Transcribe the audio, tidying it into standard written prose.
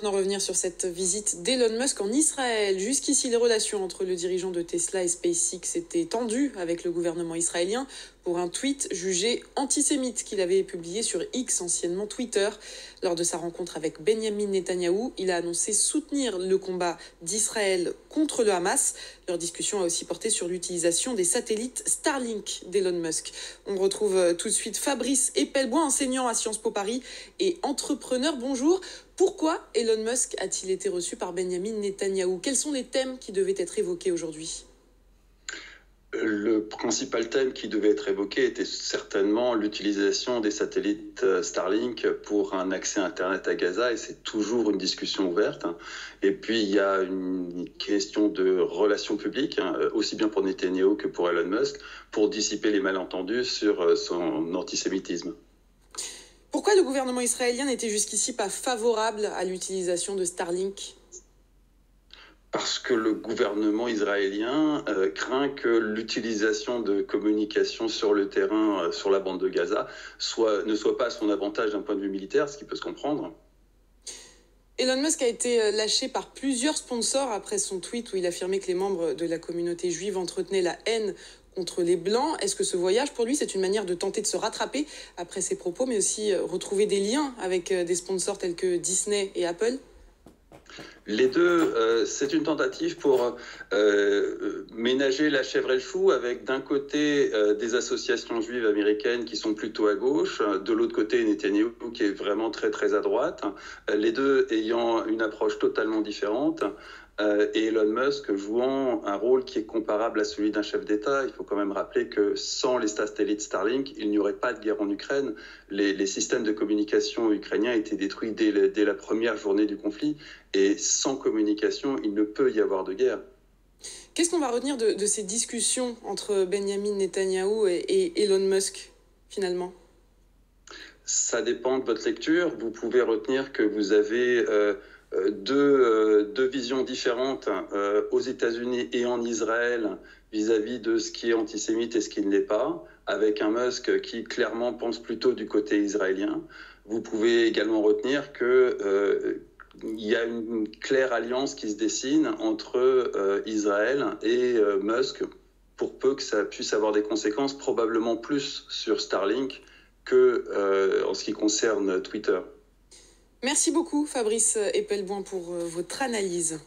maintenant revenir sur cette visite d'Elon Musk en Israël. Jusqu'ici, les relations entre le dirigeant de Tesla et SpaceX étaient tendues avec le gouvernement israélien pour un tweet jugé antisémite qu'il avait publié sur X, anciennement Twitter. Lors de sa rencontre avec Benjamin Netanyahou, il a annoncé soutenir le combat d'Israël contre le Hamas. Leur discussion a aussi porté sur l'utilisation des satellites Starlink d'Elon Musk. On retrouve tout de suite Fabrice Epelboin, enseignant à Sciences Po Paris et entrepreneur. Bonjour. Pourquoi Elon Musk a-t-il été reçu par Benjamin Netanyahou? Quels sont les thèmes qui devaient être évoqués aujourd'hui? Le principal thème qui devait être évoqué était certainement l'utilisation des satellites Starlink pour un accès Internet à Gaza, et c'est toujours une discussion ouverte. Et puis il y a une question de relations publiques, aussi bien pour Netanyahou que pour Elon Musk, pour dissiper les malentendus sur son antisémitisme. Pourquoi le gouvernement israélien n'était jusqu'ici pas favorable à l'utilisation de Starlink ? Parce que le gouvernement israélien craint que l'utilisation de communication sur le terrain, sur la bande de Gaza, ne soit pas à son avantage d'un point de vue militaire, ce qui peut se comprendre. Elon Musk a été lâché par plusieurs sponsors après son tweet où il affirmait que les membres de la communauté juive entretenaient la haine contre les Blancs. Est-ce que ce voyage, pour lui, c'est une manière de tenter de se rattraper après ses propos, mais aussi retrouver des liens avec des sponsors tels que Disney et Apple ? Les deux, c'est une tentative pour ménager la chèvre et le chou, avec d'un côté des associations juives américaines qui sont plutôt à gauche, de l'autre côté Netanyahou qui est vraiment très très à droite, les deux ayant une approche totalement différente. Et Elon Musk jouant un rôle qui est comparable à celui d'un chef d'État. Il faut quand même rappeler que sans les satellites Starlink, il n'y aurait pas de guerre en Ukraine. Les systèmes de communication ukrainiens étaient détruits dès la première journée du conflit. Et sans communication, il ne peut y avoir de guerre. Qu'est-ce qu'on va retenir de ces discussions entre Benjamin Netanyahou et Elon Musk, finalement ? Ça dépend de votre lecture. Vous pouvez retenir que vous avez deux visions différentes aux États-Unis et en Israël vis-à-vis de ce qui est antisémite et ce qui ne l'est pas, avec un Musk qui clairement pense plutôt du côté israélien. Vous pouvez également retenir que il y a une claire alliance qui se dessine entre Israël et Musk, pour peu que ça puisse avoir des conséquences, probablement plus sur Starlink que en ce qui concerne Twitter. Merci beaucoup Fabrice Epelboin pour votre analyse.